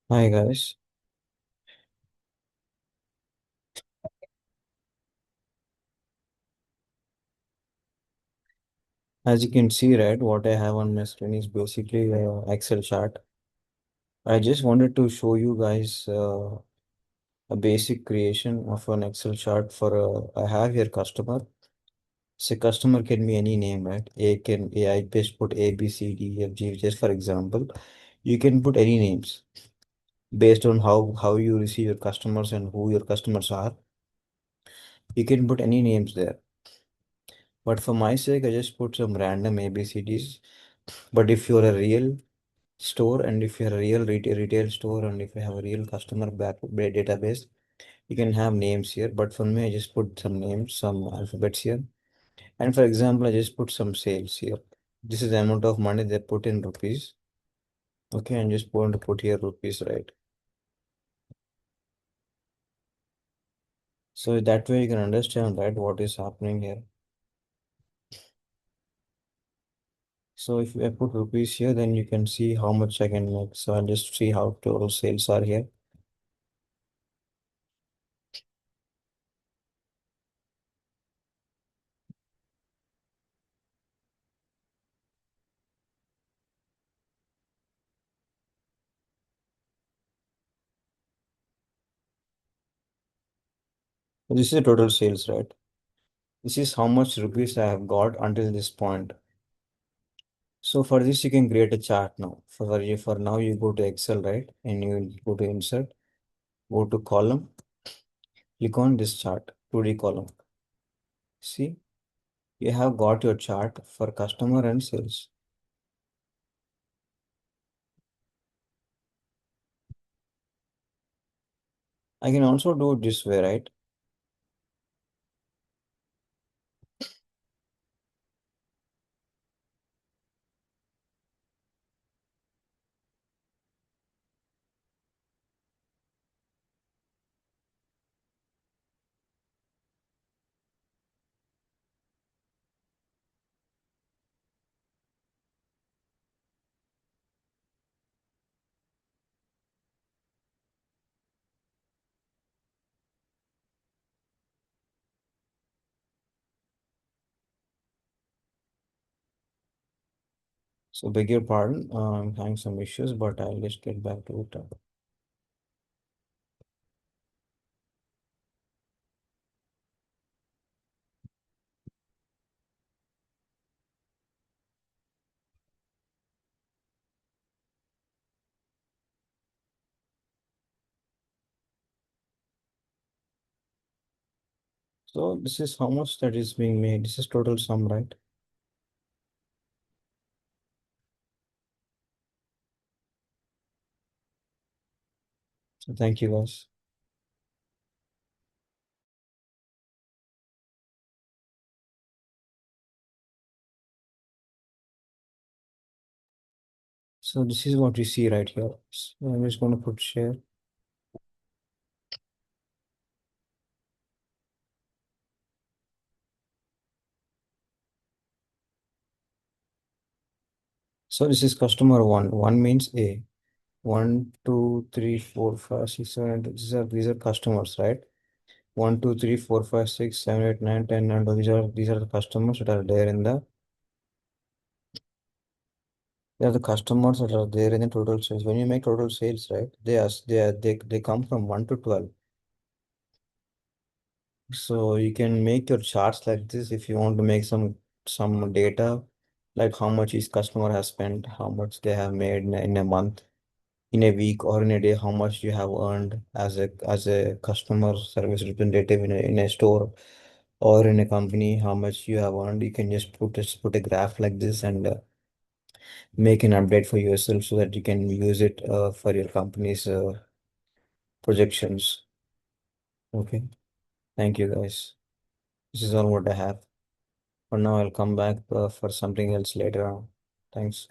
Hi guys, as you can see, right, what I have on my screen is basically Excel chart. I just wanted to show you guys a basic creation of an Excel chart for I have here customer. So customer can be any name, right? I just put A, B, C, D, F, G, just for example. You can put any names based on how you receive your customers and who your customers are. You can put any names there. But for my sake, I just put some random ABCDs. But if you're a real store and if you're a real retail store and if you have a real customer database, you can have names here. But for me, I just put some names, some alphabets here. And for example, I just put some sales here. This is the amount of money they put in rupees. Okay, I'm just going to put here rupees, right? So that way you can understand, right, what is happening here. So if I put rupees here, then you can see how much I can make. So I'll just see how total sales are here. So this is the total sales, right? This is how much rupees I have got until this point. So for this, you can create a chart now. For now, you go to Excel, right? And you go to Insert, go to Column, click on this chart, 2D column. See, you have got your chart for customer and sales. I can also do it this way, right? So beg your pardon, I'm having some issues, but I'll just get back to it. So this is how much that is being made. This is total sum, right? So thank you guys. So this is what we see right here. So I'm just going to put share. So this is customer one. One means A. One, two, three, four, five, six, seven, eight. These are customers, right? One, two, three, four, five, six, seven, eight, nine, 10, and these are the customers that are there in the they are the customers that are there in the total sales. When you make total sales, right? They come from 1 to 12. So you can make your charts like this if you want to make some data, like how much each customer has spent, how much they have made in a month, in a week, or in a day, how much you have earned as a customer service representative in a store or in a company, how much you have earned. You can just put a graph like this and make an update for yourself so that you can use it for your company's projections. Okay. Thank you guys. This is all what I have. For now, I'll come back for something else later on. Thanks.